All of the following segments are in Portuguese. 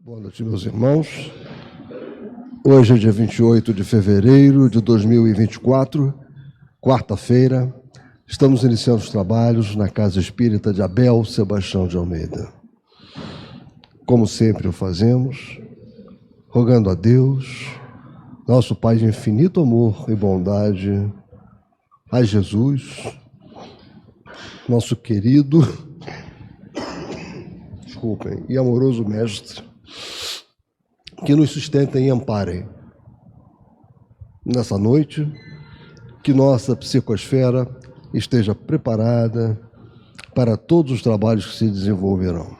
Boa noite, meus irmãos. Hoje é dia 28 de fevereiro de 2024, quarta-feira. Estamos iniciando os trabalhos na Casa Espírita de Abel Sebastião de Almeida. Como sempre o fazemos, rogando a Deus, nosso Pai de infinito amor e bondade, a Jesus, nosso querido, e amoroso Mestre, que nos sustentem e amparem nessa noite, que nossa psicosfera esteja preparada para todos os trabalhos que se desenvolverão.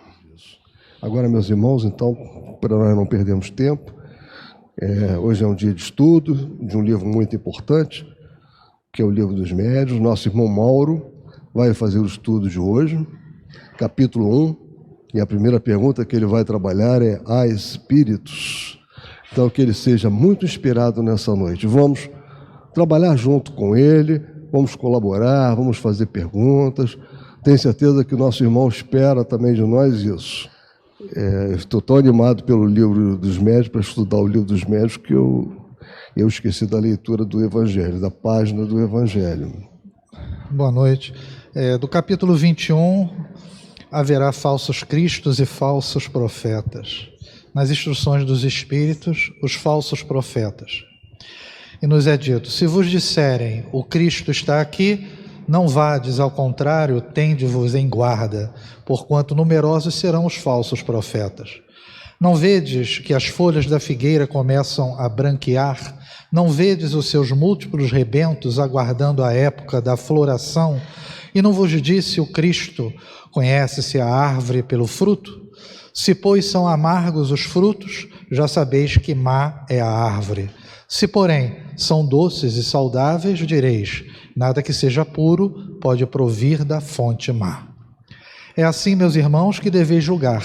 Agora, meus irmãos, então, para nós não perdermos tempo, hoje é um dia de estudo de um livro muito importante, que é o Livro dos Médiuns. Nosso irmão Mauro vai fazer o estudo de hoje, capítulo 1, e a primeira pergunta que ele vai trabalhar é a espíritos. Então, que ele seja muito inspirado nessa noite. Vamos trabalhar junto com ele, vamos colaborar, vamos fazer perguntas. Tenho certeza que o nosso irmão espera também de nós isso. Estou tão animado pelo Livro dos Médiuns, para estudar o Livro dos Médiuns, que eu esqueci da leitura do Evangelho, da página do Evangelho. Boa noite. Do capítulo 21... haverá falsos cristos e falsos profetas. Nas instruções dos Espíritos, os falsos profetas. E nos é dito: se vos disserem, o Cristo está aqui, não vades, ao contrário, tende-vos em guarda, porquanto numerosos serão os falsos profetas. Não vedes que as folhas da figueira começam a branquear? Não vedes os seus múltiplos rebentos aguardando a época da floração? E não vos disse o Cristo: conhece-se a árvore pelo fruto? Se, pois, são amargos os frutos, já sabeis que má é a árvore. Se, porém, são doces e saudáveis, direis: nada que seja puro pode provir da fonte má. É assim, meus irmãos, que deveis julgar.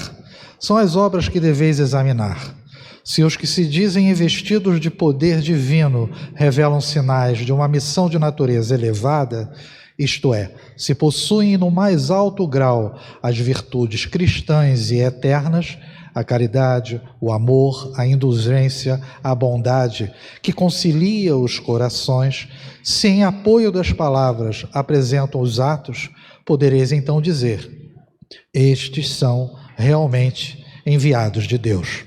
São as obras que deveis examinar. Se os que se dizem investidos de poder divino revelam sinais de uma missão de natureza elevada, isto é, se possuem no mais alto grau as virtudes cristãs e eternas, a caridade, o amor, a indulgência, a bondade, que concilia os corações, se em apoio das palavras apresentam os atos, podereis então dizer: estes são realmente enviados de Deus.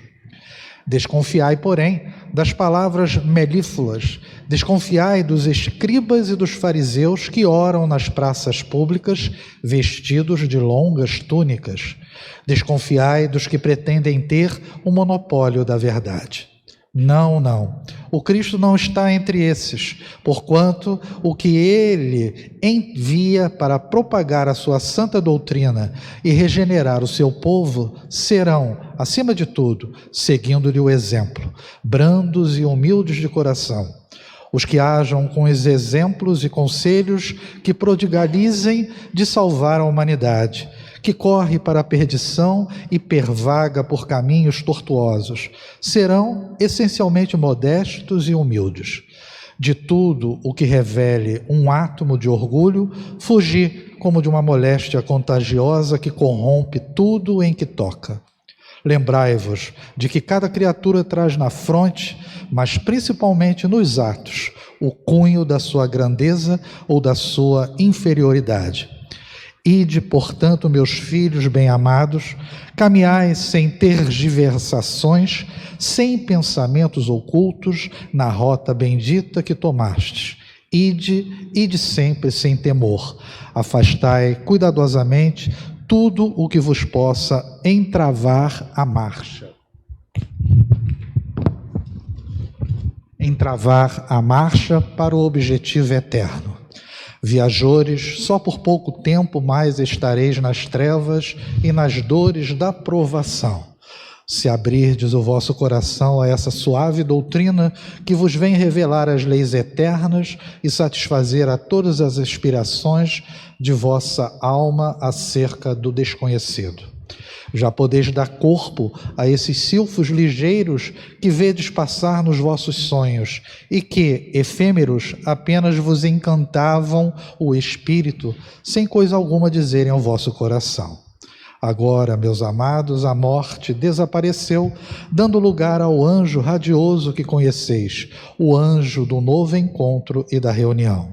Desconfiai, porém, das palavras melífluas, desconfiai dos escribas e dos fariseus que oram nas praças públicas vestidos de longas túnicas. Desconfiai dos que pretendem ter o monopólio da verdade. Não, não. O Cristo não está entre esses, porquanto o que ele envia para propagar a sua santa doutrina e regenerar o seu povo serão, acima de tudo, seguindo-lhe o exemplo, brandos e humildes de coração. Os que hajam com os exemplos e conselhos que prodigalizem de salvar a humanidade, que corre para a perdição e pervaga por caminhos tortuosos, serão essencialmente modestos e humildes. De tudo o que revele um átomo de orgulho, fugi como de uma moléstia contagiosa que corrompe tudo em que toca. Lembrai-vos de que cada criatura traz na fronte, mas principalmente nos atos, o cunho da sua grandeza ou da sua inferioridade. Ide, portanto, meus filhos bem-amados, caminhai sem tergiversações, sem pensamentos ocultos, na rota bendita que tomastes. Ide sempre sem temor. Afastai cuidadosamente tudo o que vos possa entravar a marcha. Entravar a marcha para o objetivo eterno. Viajores, só por pouco tempo mais estareis nas trevas e nas dores da provação. Se abrirdes o vosso coração a essa suave doutrina que vos vem revelar as leis eternas e satisfazer a todas as aspirações de vossa alma acerca do desconhecido. Já podeis dar corpo a esses silfos ligeiros que vedes passar nos vossos sonhos e que, efêmeros, apenas vos encantavam o espírito, sem coisa alguma dizerem ao vosso coração. Agora, meus amados, a morte desapareceu, dando lugar ao anjo radioso que conheceis, o anjo do novo encontro e da reunião.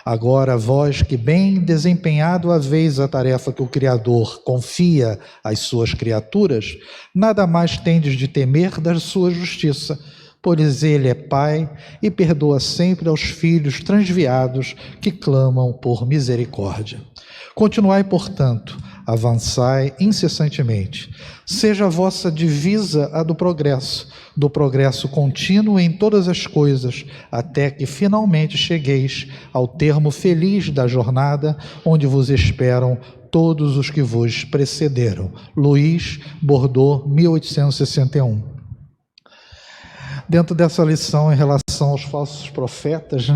Agora, vós que bem desempenhado haveis a tarefa que o Criador confia às suas criaturas, nada mais tendes de temer da sua justiça, pois ele é Pai e perdoa sempre aos filhos transviados que clamam por misericórdia. Continuai, portanto, avançai incessantemente. Seja a vossa divisa a do progresso contínuo em todas as coisas, até que finalmente chegueis ao termo feliz da jornada, onde vos esperam todos os que vos precederam. Luís Bordeaux, 1861. Dentro dessa lição em relação aos falsos profetas,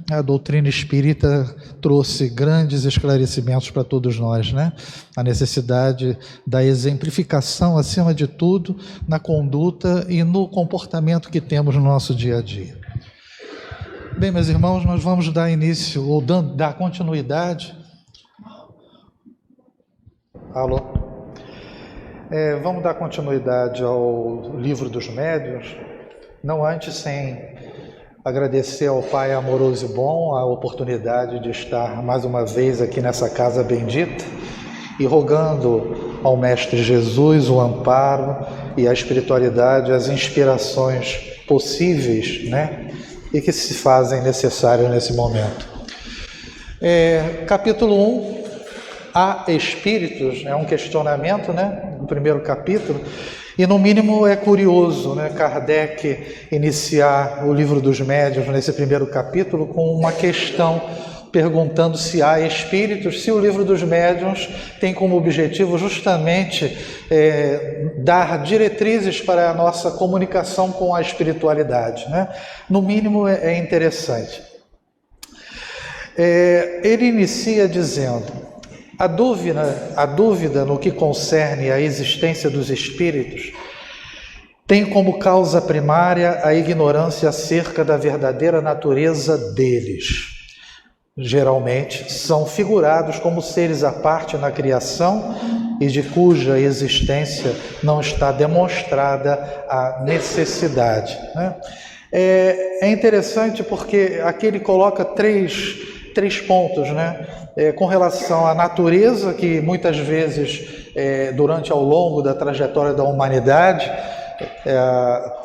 a doutrina espírita trouxe grandes esclarecimentos para todos nós, a necessidade da exemplificação, acima de tudo, na conduta e no comportamento que temos no nosso dia a dia. Bem, meus irmãos, nós vamos dar início, ou dar continuidade. Alô? Vamos dar continuidade ao Livro dos Médiuns. Não antes sem agradecer ao Pai amoroso e bom a oportunidade de estar mais uma vez aqui nessa casa bendita e rogando ao Mestre Jesus o amparo e a espiritualidade, as inspirações possíveis, e que se fazem necessárias nesse momento. Capítulo 1, há espíritos, é um questionamento, no primeiro capítulo. E no mínimo é curioso, Kardec iniciar o Livro dos Médiuns nesse primeiro capítulo com uma questão perguntando se há espíritos, se o Livro dos Médiuns tem como objetivo justamente dar diretrizes para a nossa comunicação com a espiritualidade. No mínimo é interessante. Ele inicia dizendo: a dúvida no que concerne à existência dos espíritos tem como causa primária a ignorância acerca da verdadeira natureza deles. Geralmente são figurados como seres à parte na criação e de cuja existência não está demonstrada a necessidade. É interessante porque aqui ele coloca três pontos, com relação à natureza, que muitas vezes, durante ao longo da trajetória da humanidade,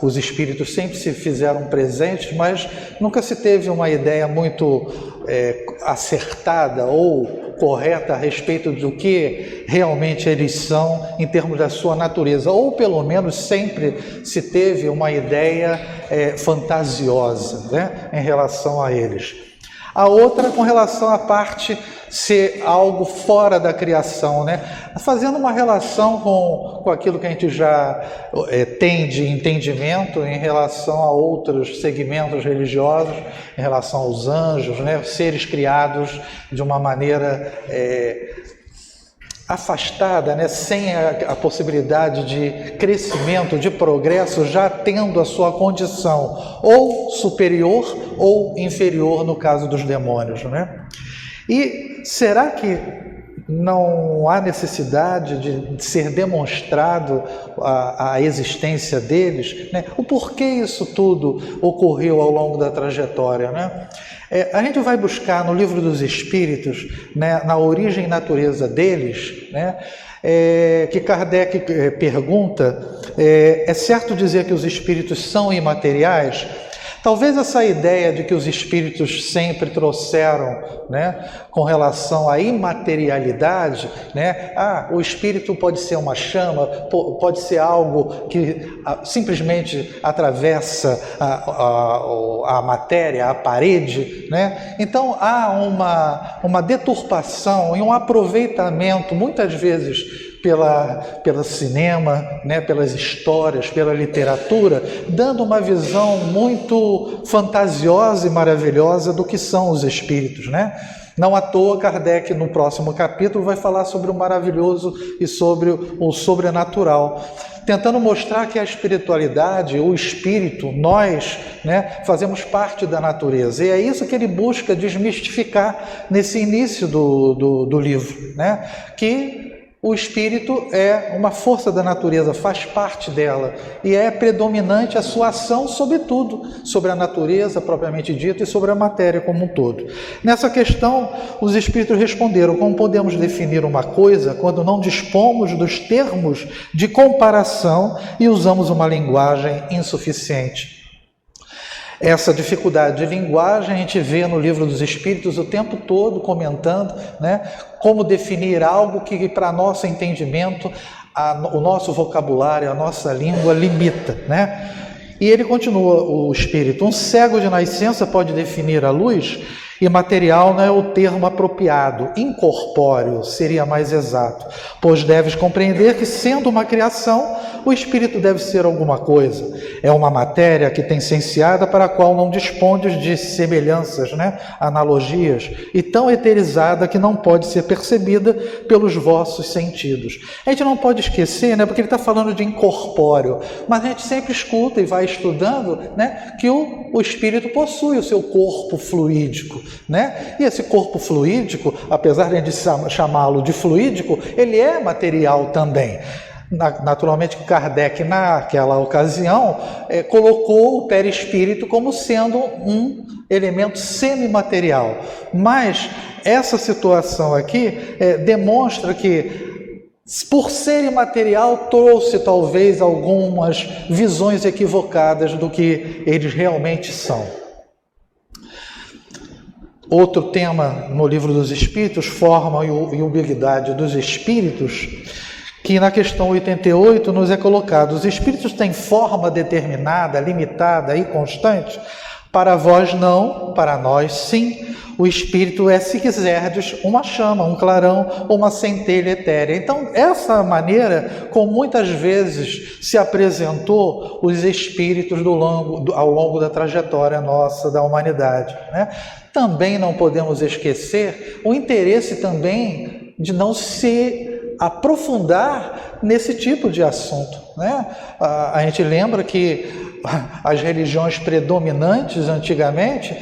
os espíritos sempre se fizeram presentes, mas nunca se teve uma ideia muito acertada ou correta a respeito do que realmente eles são em termos da sua natureza, ou pelo menos sempre se teve uma ideia fantasiosa, em relação a eles. A outra com relação à parte ser algo fora da criação, fazendo uma relação com aquilo que a gente já tem de entendimento em relação a outros segmentos religiosos, em relação aos anjos, seres criados de uma maneira afastada, sem a possibilidade de crescimento, de progresso, já tendo a sua condição ou superior ou inferior no caso dos demônios. E será que não há necessidade de ser demonstrado a existência deles? O porquê isso tudo ocorreu ao longo da trajetória? A gente vai buscar no Livro dos Espíritos, na origem e natureza deles, que Kardec pergunta, é certo dizer que os espíritos são imateriais? Talvez essa ideia de que os espíritos sempre trouxeram, com relação à imaterialidade, o espírito pode ser uma chama, pode ser algo que simplesmente atravessa a matéria, a parede, Então há uma deturpação e um aproveitamento, muitas vezes, pelo cinema, pelas histórias, pela literatura, dando uma visão muito fantasiosa e maravilhosa do que são os espíritos, Não à toa, Kardec, no próximo capítulo, vai falar sobre o maravilhoso e sobre o sobrenatural, tentando mostrar que a espiritualidade, o espírito, nós, fazemos parte da natureza. E é isso que ele busca desmistificar nesse início do livro, que O espírito é uma força da natureza, faz parte dela e é predominante a sua ação sobre tudo, sobre a natureza propriamente dita e sobre a matéria como um todo. Nessa questão, os espíritos responderam: como podemos definir uma coisa quando não dispomos dos termos de comparação e usamos uma linguagem insuficiente? Essa dificuldade de linguagem a gente vê no Livro dos Espíritos o tempo todo comentando, né, como definir algo que para nosso entendimento, o nosso vocabulário, a nossa língua limita, né? E ele continua, o Espírito: um cego de nascença pode definir a luz, e material não é o termo apropriado, incorpóreo seria mais exato, pois deves compreender que, sendo uma criação, o espírito deve ser alguma coisa. É uma matéria que tem cienciada para a qual não dispondes de semelhanças, né? Analogias, e tão eterizada que não pode ser percebida pelos vossos sentidos. A gente não pode esquecer, né? Porque ele está falando de incorpóreo, mas a gente sempre escuta e vai estudando, né? Que o espírito possui o seu corpo fluídico, né? E esse corpo fluídico, apesar de a gente chamá-lo de fluídico, ele é material também. Naturalmente, Kardec, naquela ocasião, colocou o perispírito como sendo um elemento semimaterial. Mas essa situação aqui demonstra que, por ser imaterial, trouxe talvez algumas visões equivocadas do que eles realmente são. Outro tema no Livro dos Espíritos, forma e ubilidade dos espíritos, que na questão 88 nos é colocado: os espíritos têm forma determinada, limitada e constante? Para vós não, para nós sim. O espírito é, se quiserdes, uma chama, um clarão ou uma centelha etérea. Então, essa maneira, como muitas vezes se apresentou os espíritos ao longo da trajetória nossa, da humanidade, né? Também não podemos esquecer o interesse também de não se aprofundar nesse tipo de assunto, né? A gente lembra que as religiões predominantes antigamente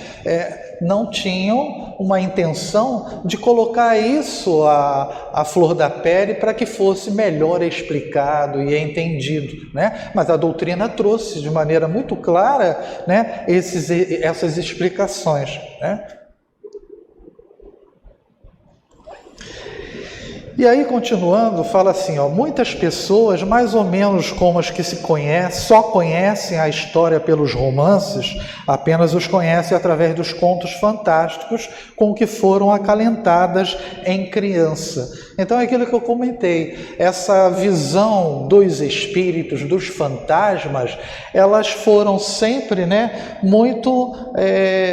não tinham uma intenção de colocar isso à flor da pele para que fosse melhor explicado e entendido, né? Mas a doutrina trouxe de maneira muito clara, né, essas explicações, né? E aí, continuando, fala assim, muitas pessoas, mais ou menos como as que só conhecem a história pelos romances, apenas os conhecem através dos contos fantásticos com que foram acalentadas em criança. Então é aquilo que eu comentei, essa visão dos espíritos, dos fantasmas, elas foram sempre, né, muito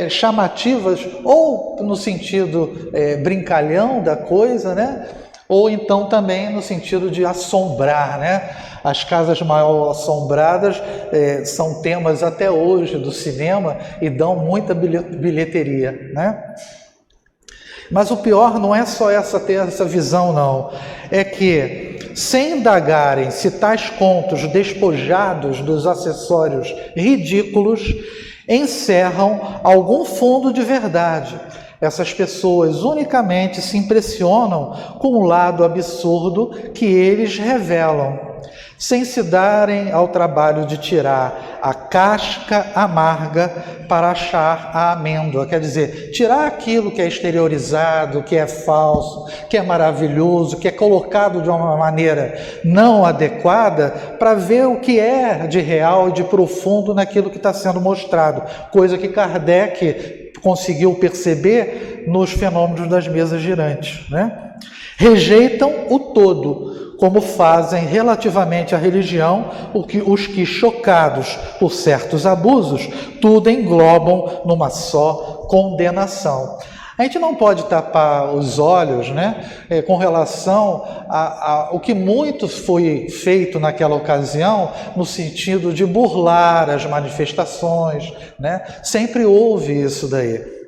chamativas, ou no sentido brincalhão da coisa, né? Ou então também no sentido de assombrar, né? As casas mal assombradas são temas até hoje do cinema e dão muita bilheteria, né? Mas o pior não é só ter essa visão, não. É que, sem indagarem se tais contos despojados dos acessórios ridículos encerram algum fundo de verdade, essas pessoas unicamente se impressionam com o lado absurdo que eles revelam, sem se darem ao trabalho de tirar a casca amarga para achar a amêndoa. Quer dizer, tirar aquilo que é exteriorizado, que é falso, que é maravilhoso, que é colocado de uma maneira não adequada, para ver o que é de real e de profundo naquilo que está sendo mostrado. Coisa que Kardec conseguiu perceber nos fenômenos das mesas girantes, né? Rejeitam o todo, como fazem relativamente à religião os que, chocados por certos abusos, tudo englobam numa só condenação. A gente não pode tapar os olhos, né, com relação ao que muito foi feito naquela ocasião, no sentido de burlar as manifestações, né? Sempre houve isso daí.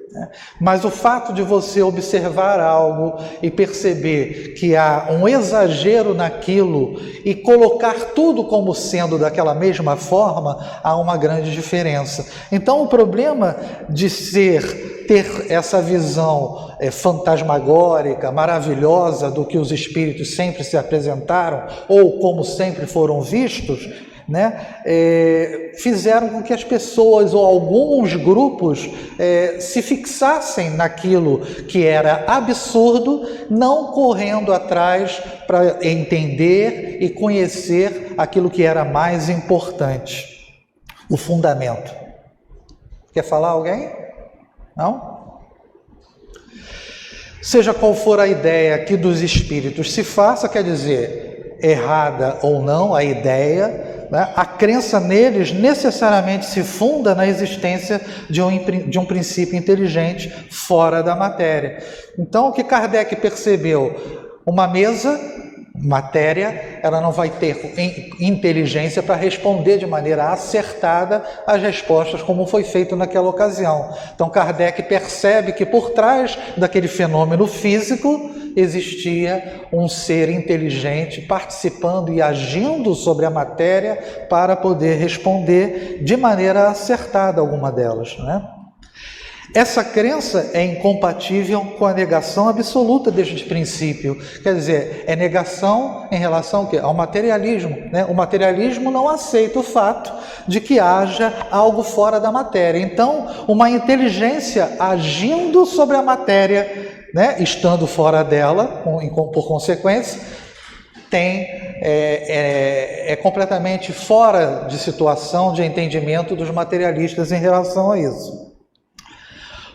Mas o fato de você observar algo e perceber que há um exagero naquilo e colocar tudo como sendo daquela mesma forma, há uma grande diferença. Então, o problema de ser ter essa visão fantasmagórica, maravilhosa do que os espíritos sempre se apresentaram ou como sempre foram vistos, né, fizeram com que as pessoas ou alguns grupos se fixassem naquilo que era absurdo, não correndo atrás para entender e conhecer aquilo que era mais importante, o fundamento. Quer falar alguém? Não? Seja qual for a ideia que dos espíritos se faça, quer dizer, errada ou não a ideia, né? A crença neles necessariamente se funda na existência de um princípio inteligente fora da matéria. Então, o que Kardec percebeu? Uma mesa, matéria, ela não vai ter inteligência para responder de maneira acertada as respostas como foi feito naquela ocasião. Então, Kardec percebe que por trás daquele fenômeno físico existia um ser inteligente participando e agindo sobre a matéria para poder responder de maneira acertada alguma delas, né? Essa crença é incompatível com a negação absoluta deste princípio. Quer dizer, é negação em relação ao quê? Ao materialismo, né? O materialismo não aceita o fato de que haja algo fora da matéria. Então, uma inteligência agindo sobre a matéria, né, estando fora dela, por consequência, é completamente fora de situação de entendimento dos materialistas em relação a isso.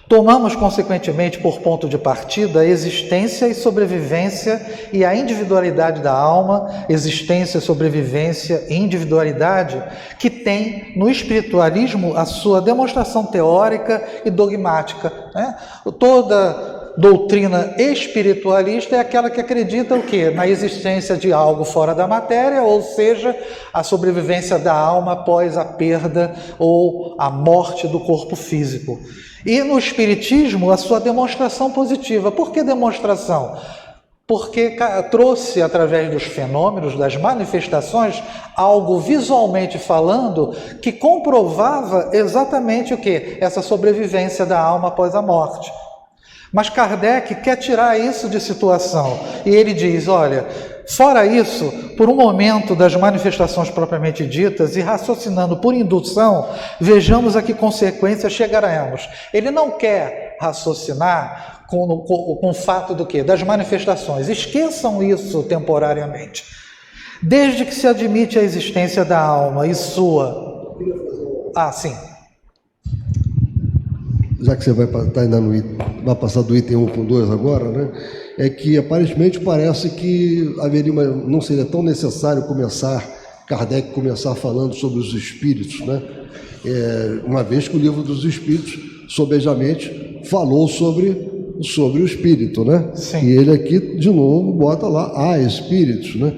Tomamos, consequentemente, por ponto de partida a existência e sobrevivência e a individualidade da alma, existência, sobrevivência e individualidade, que tem no espiritualismo a sua demonstração teórica e dogmática, né? Toda doutrina espiritualista é aquela que acredita o quê? Na existência de algo fora da matéria, ou seja, a sobrevivência da alma após a perda ou a morte do corpo físico. E no espiritismo, a sua demonstração positiva. Por que demonstração? Porque trouxe, através dos fenômenos, das manifestações, algo visualmente falando que comprovava exatamente o quê? Essa sobrevivência da alma após a morte. Mas Kardec quer tirar isso de situação. E ele diz, olha, fora isso, por um momento das manifestações propriamente ditas e raciocinando por indução, vejamos a que consequências chegaremos. Ele não quer raciocinar com o fato do quê? Das manifestações. Esqueçam isso temporariamente. Desde que se admite a existência da alma e sua... Ah, sim. Já que você vai passar do item 1 para o 2 agora, né? É que aparentemente parece que haveria não seria tão necessário Kardec começar falando sobre os espíritos, né? Uma vez que o Livro dos Espíritos, sobejamente, falou sobre o espírito, né? Sim. E ele aqui, de novo, bota lá, há espíritos, né?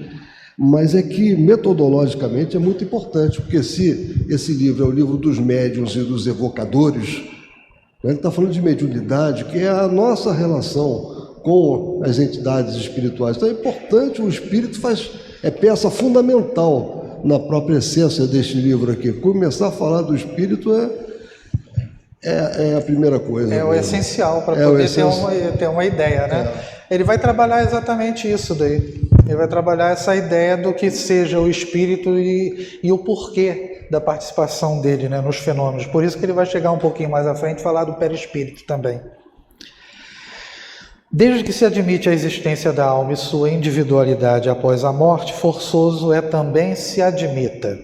Mas é que, metodologicamente, é muito importante, porque se esse livro é o livro dos médiuns e dos evocadores, ele está falando de mediunidade, que é a nossa relação com as entidades espirituais. Então é importante, o espírito é peça fundamental na própria essência deste livro aqui. Começar a falar do espírito é a primeira coisa. É o essencial para poder ter uma ideia, né? Ele vai trabalhar exatamente isso daí. Ele vai trabalhar essa ideia do que seja o espírito e o porquê da participação dele, né, nos fenômenos. Por isso que ele vai chegar um pouquinho mais à frente e falar do perispírito também. Desde que se admite a existência da alma e sua individualidade após a morte, forçoso é também se admita.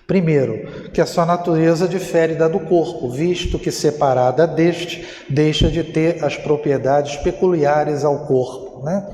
Primeiro, que a sua natureza difere da do corpo, visto que separada deste, deixa de ter as propriedades peculiares ao corpo, né?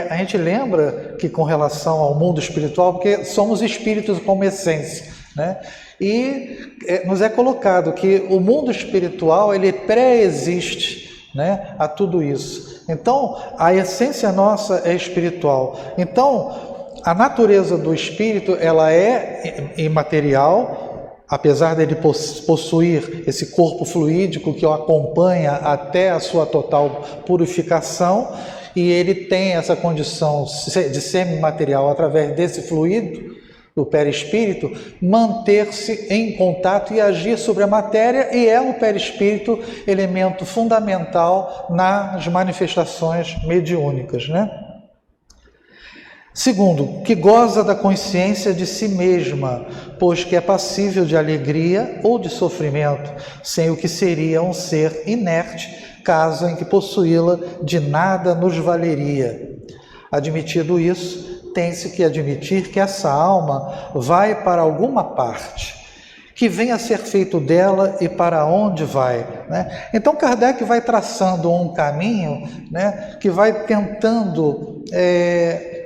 A gente lembra que com relação ao mundo espiritual, porque somos espíritos como essência, né? E nos é colocado que o mundo espiritual, ele pré-existe, né, a tudo isso. Então, a essência nossa é espiritual. Então, a natureza do espírito, ela é imaterial, apesar dele possuir esse corpo fluídico que o acompanha até a sua total purificação, e ele tem essa condição de semimaterial através desse fluido, do perispírito, manter-se em contato e agir sobre a matéria, e é o perispírito elemento fundamental nas manifestações mediúnicas, né? Segundo, que goza da consciência de si mesma, pois que é passível de alegria ou de sofrimento, sem o que seria um ser inerte, caso em que possuí-la de nada nos valeria. Admitido isso, tem-se que admitir que essa alma vai para alguma parte, que venha a ser feito dela e para onde vai, né? Então Kardec vai traçando um caminho, né, que vai tentando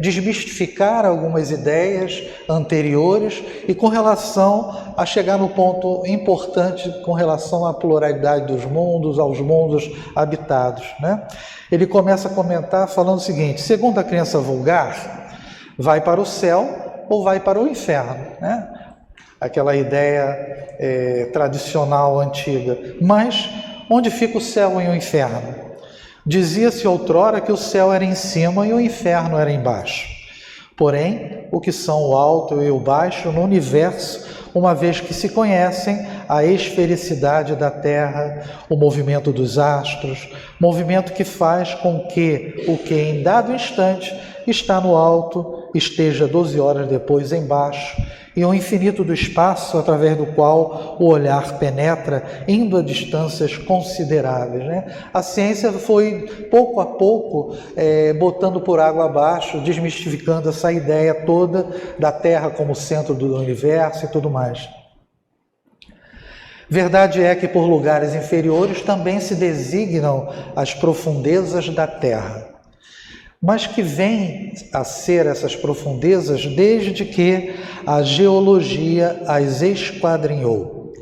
desmistificar algumas ideias anteriores e com relação a chegar no ponto importante com relação à pluralidade dos mundos, aos mundos habitados, né? Ele começa a comentar falando o seguinte: segundo a crença vulgar, vai para o céu ou vai para o inferno, né? Aquela ideia tradicional, antiga. Mas onde fica o céu e o inferno? Dizia-se outrora que o céu era em cima e o inferno era embaixo. Porém, o que são o alto e o baixo no universo, uma vez que se conhecem a esfericidade da Terra, o movimento dos astros, movimento que faz com que o que em dado instante está no alto esteja 12 horas depois embaixo, e o infinito do espaço através do qual o olhar penetra, indo a distâncias consideráveis, né? A ciência foi, pouco a pouco, botando por água abaixo, desmistificando essa ideia toda da Terra como centro do universo e tudo mais. Verdade é que por lugares inferiores também se designam as profundezas da Terra, mas que vêm a ser essas profundezas desde que a geologia as esquadrinhou,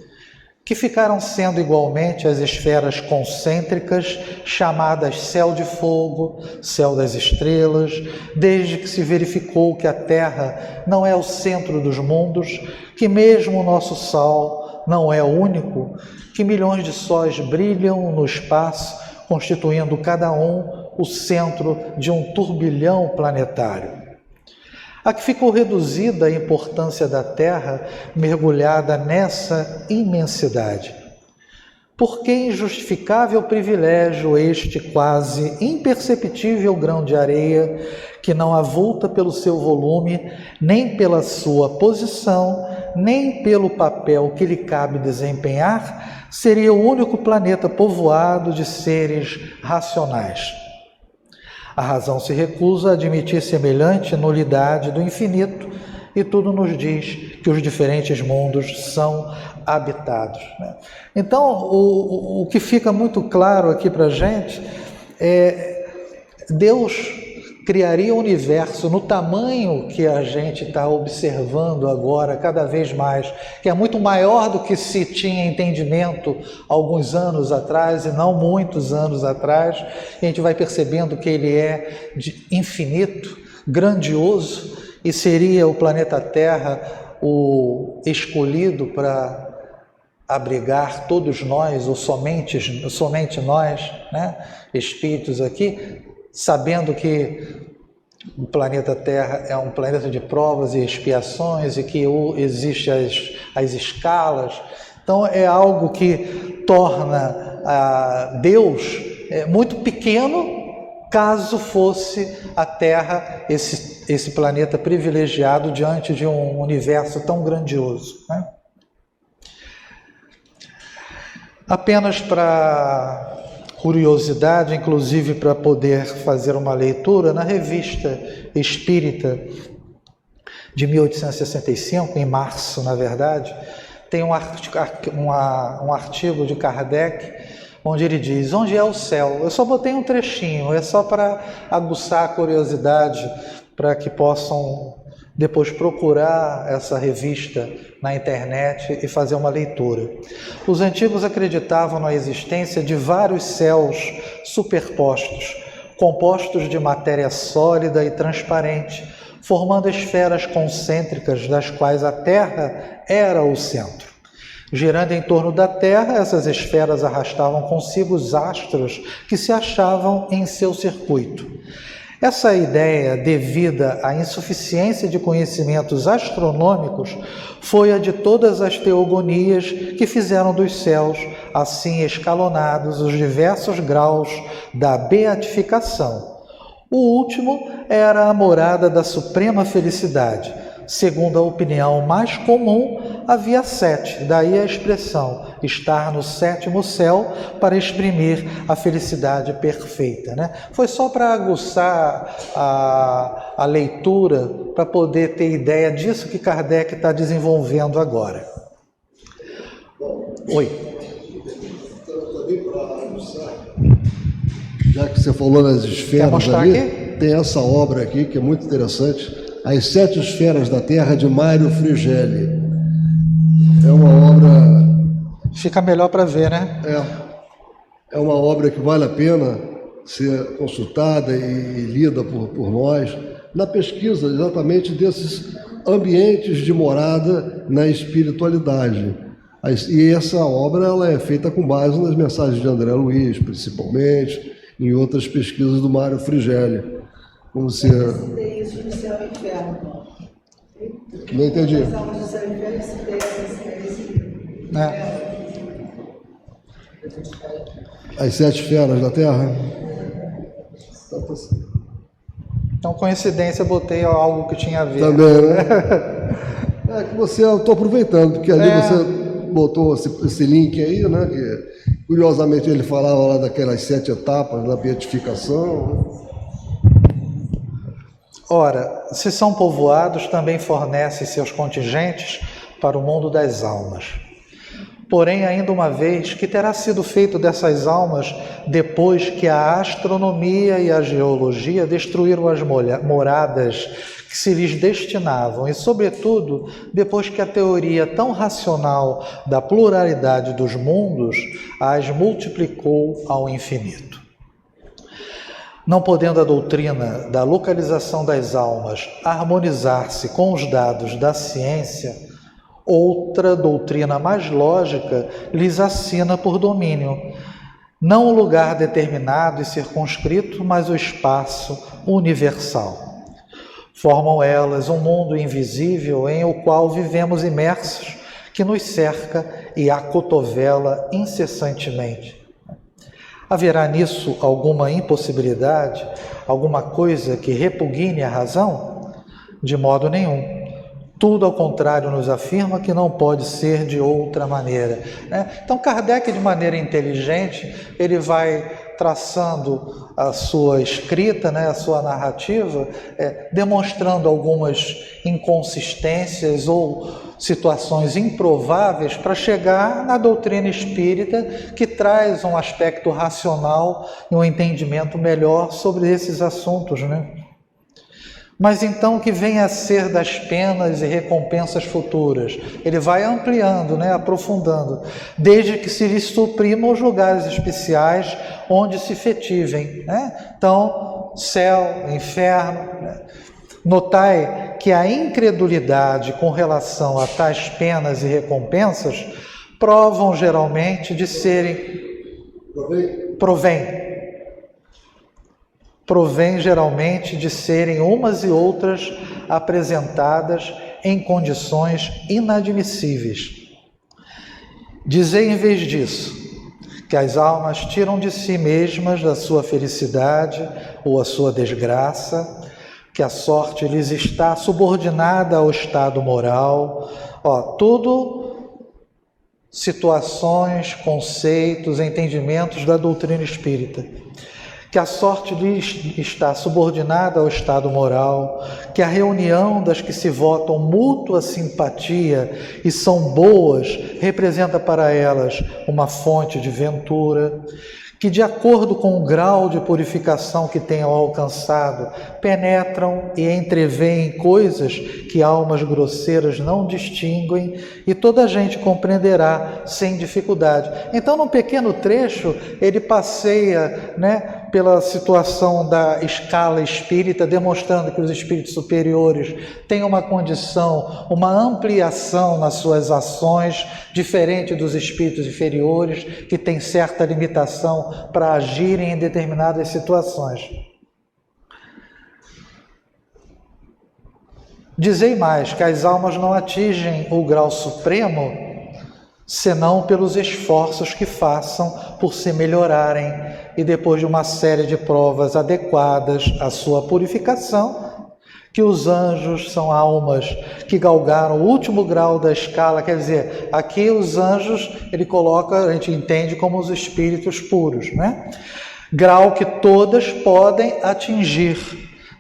que ficaram sendo igualmente as esferas concêntricas chamadas céu de fogo, céu das estrelas, desde que se verificou que a Terra não é o centro dos mundos, que mesmo o nosso Sol não é único, que milhões de sóis brilham no espaço, constituindo cada um o centro de um turbilhão planetário. A que ficou reduzida a importância da Terra, mergulhada nessa imensidade. Por que injustificável privilégio este quase imperceptível grão de areia, que não avulta pelo seu volume, nem pela sua posição, nem pelo papel que lhe cabe desempenhar, seria o único planeta povoado de seres racionais? A razão se recusa a admitir semelhante nulidade do infinito e tudo nos diz que os diferentes mundos são habitados, né? Então, o que fica muito claro aqui para a gente é Deus criaria o universo no tamanho que a gente está observando agora, cada vez mais, que é muito maior do que se tinha entendimento alguns anos atrás, e não muitos anos atrás. E a gente vai percebendo que ele é de infinito, grandioso, e seria o planeta Terra o escolhido para abrigar todos nós, ou somente nós, né, espíritos aqui, sabendo que o planeta Terra é um planeta de provas e expiações e que existem as escalas. Então é algo que torna Deus muito pequeno, caso fosse a Terra esse planeta privilegiado diante de um universo tão grandioso, né? Apenas para curiosidade, inclusive para poder fazer uma leitura, na Revista Espírita de 1865, em março, na verdade, tem um artigo de Kardec, onde ele diz: onde é o céu? Eu só botei um trechinho, é só para aguçar a curiosidade, para que possam depois procurar essa revista na internet e fazer uma leitura. Os antigos acreditavam na existência de vários céus superpostos, compostos de matéria sólida e transparente, formando esferas concêntricas das quais a Terra era o centro. Girando em torno da Terra, essas esferas arrastavam consigo os astros que se achavam em seu circuito. Essa ideia, devida à insuficiência de conhecimentos astronômicos, foi a de todas as teogonias que fizeram dos céus, assim escalonados, os diversos graus da beatificação. O último era a morada da suprema felicidade. Segundo a opinião mais comum, havia 7, daí a expressão estar no 7º céu para exprimir a felicidade perfeita, né? Foi só para aguçar a leitura, para poder ter ideia disso que Kardec está desenvolvendo agora. Oi. Já que você falou nas esferas ali, aqui? Tem essa obra aqui que é muito interessante, As 7 Esferas da Terra, de Mário Frigelli. É uma obra... Fica melhor para ver, né? É uma obra que vale a pena ser consultada e lida por nós, na pesquisa exatamente desses ambientes de morada na espiritualidade. E essa obra ela é feita com base nas mensagens de André Luiz, principalmente, em outras pesquisas do Mário Frigelli. Como se... Isso de céu e inferno. Não entendi. As almas do céu e inferno As 7 Esferas da Terra? Então, coincidência, botei algo que tinha a ver. Também, né? É que eu estou aproveitando, porque ali você botou esse link aí, né? Que, curiosamente, ele falava lá daquelas 7 etapas da beatificação. Ora, se são povoados, também fornecem seus contingentes para o mundo das almas. Porém, ainda uma vez, que terá sido feito dessas almas depois que a astronomia e a geologia destruíram as moradas que se lhes destinavam, e, sobretudo, depois que a teoria tão racional da pluralidade dos mundos as multiplicou ao infinito. Não podendo a doutrina da localização das almas harmonizar-se com os dados da ciência, outra doutrina mais lógica lhes assina por domínio, não o lugar determinado e circunscrito, mas o espaço universal. Formam elas um mundo invisível em o qual vivemos imersos, que nos cerca e acotovela incessantemente. Haverá nisso alguma impossibilidade, alguma coisa que repugne a razão? De modo nenhum. Tudo ao contrário nos afirma que não pode ser de outra maneira. Então, Kardec, de maneira inteligente, ele vai traçando a sua escrita, a sua narrativa, demonstrando algumas inconsistências ou situações improváveis para chegar na doutrina espírita, que traz um aspecto racional e um entendimento melhor sobre esses assuntos, Mas então, o que vem a ser das penas e recompensas futuras? Ele vai ampliando, aprofundando, desde que se lhes suprimam os lugares especiais onde se efetivem. Então, céu, inferno. Notai que a incredulidade com relação a tais penas e recompensas provam geralmente de serem... Provém geralmente de serem umas e outras apresentadas em condições inadmissíveis. Dizei, em vez disso, que as almas tiram de si mesmas da sua felicidade ou a sua desgraça, que a sorte lhes está subordinada ao estado moral, tudo situações, conceitos, entendimentos da doutrina espírita. Que a sorte lhes está subordinada ao estado moral, que a reunião das que se votam mútua simpatia e são boas representa para elas uma fonte de ventura, que de acordo com o grau de purificação que tenham alcançado, penetram e entreveem coisas que almas grosseiras não distinguem, e toda a gente compreenderá sem dificuldade. Então, num pequeno trecho, ele passeia, pela situação da escala espírita, demonstrando que os espíritos superiores têm uma condição, uma ampliação nas suas ações, diferente dos espíritos inferiores, que têm certa limitação para agirem em determinadas situações. Dizei mais, que as almas não atingem o grau supremo senão pelos esforços que façam por se melhorarem e depois de uma série de provas adequadas à sua purificação, que os anjos são almas que galgaram o último grau da escala, quer dizer, aqui os anjos, ele coloca, a gente entende como os espíritos puros, né? Grau que todas podem atingir,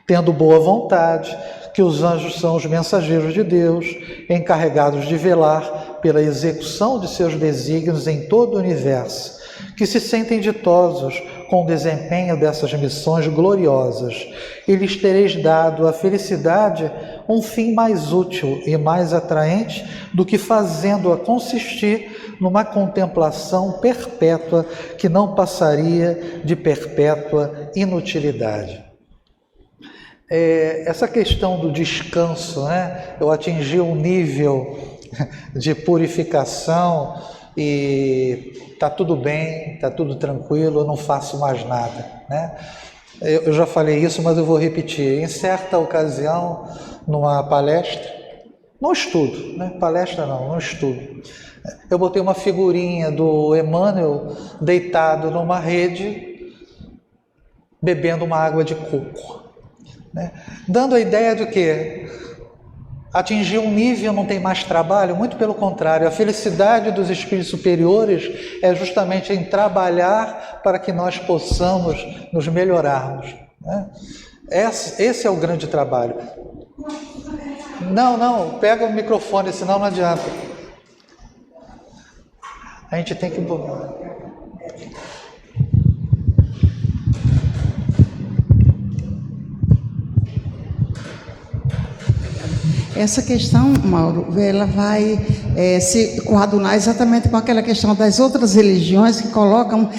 tendo boa vontade, que os anjos são os mensageiros de Deus, encarregados de velar pela execução de seus desígnios em todo o universo, que se sentem ditosos com o desempenho dessas missões gloriosas, e lhes tereis dado a felicidade um fim mais útil e mais atraente do que fazendo-a consistir numa contemplação perpétua que não passaria de perpétua inutilidade. Essa questão do descanso, né? Eu atingi um nível de purificação e está tudo bem, está tudo tranquilo, eu não faço mais nada, né? Eu já falei isso, mas eu vou repetir. Em certa ocasião, numa palestra, não estudo, né? Palestra não estudo. Eu botei uma figurinha do Emmanuel deitado numa rede, bebendo uma água de coco, né? Dando a ideia de que atingir um nível não tem mais trabalho, muito pelo contrário, a felicidade dos espíritos superiores é justamente em trabalhar para que nós possamos nos melhorarmos, né? Esse é o grande trabalho. Não, pega o microfone, senão não adianta. A gente tem que... Essa questão, Mauro, ela vai se coadunar exatamente com aquela questão das outras religiões que colocam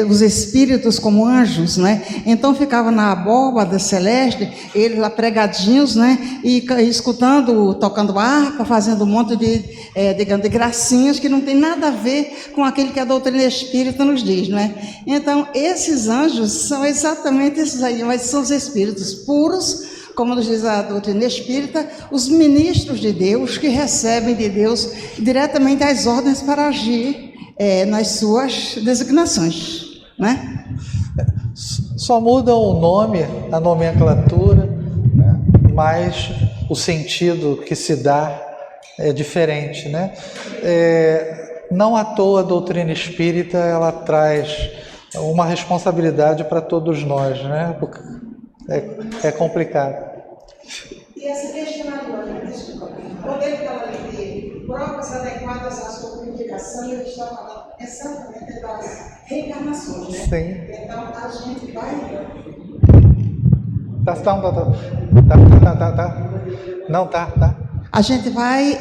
os espíritos como anjos, né? Então ficava na abóbada celeste, eles lá pregadinhos, né? E escutando, tocando harpa, fazendo um monte de gracinhas que não tem nada a ver com aquilo que a doutrina espírita nos diz, não é? Então, esses anjos são exatamente esses aí, mas são os espíritos puros, como nos diz a doutrina espírita, os ministros de Deus que recebem de Deus diretamente as ordens para agir nas suas designações, né? Só muda o nome, a nomenclatura, mas o sentido que se dá é diferente, né? Não à toa a doutrina espírita ela traz uma responsabilidade para todos nós, né? Porque é complicado. E essa questão agora, desculpa, quando ele estava ali de provas adequadas à sua purificação, ele está falando exatamente das reencarnações, né? Sim. Então a gente vai... Tá. A gente vai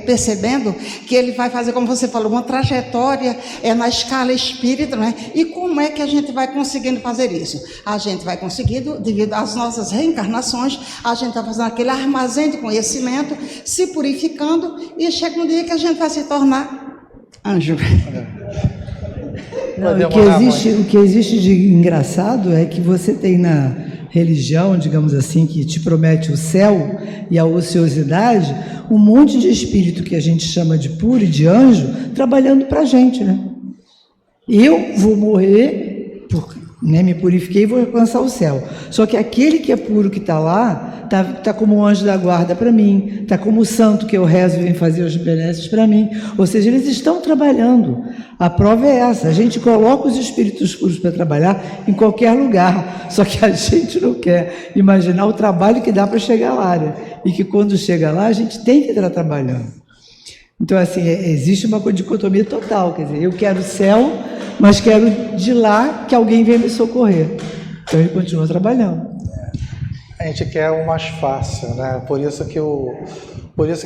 percebendo que ele vai fazer, como você falou, uma trajetória na escala espírita, né? E como é que a gente vai conseguindo fazer isso? A gente vai conseguindo, devido às nossas reencarnações, a gente vai fazendo aquele armazém de conhecimento, se purificando, e chega um dia que a gente vai se tornar anjo. Não, o que existe de engraçado é que você tem na religião, digamos assim, que te promete o céu e a ociosidade, um monte de espírito que a gente chama de puro e de anjo, trabalhando para a gente, né? Eu vou morrer, me purifiquei e vou alcançar o céu. Só que aquele que é puro, que está lá, está como um anjo da guarda para mim, está como o santo que eu rezo e vem fazer os benesses para mim. Ou seja, eles estão trabalhando. A prova é essa, a gente coloca os espíritos puros para trabalhar em qualquer lugar, só que a gente não quer imaginar o trabalho que dá para chegar lá, né? E que quando chega lá, a gente tem que estar trabalhando. Então, assim, existe uma dicotomia total, quer dizer, eu quero o céu, mas quero de lá que alguém venha me socorrer. Então, ele continua trabalhando. A gente quer o mais fácil, né? Por isso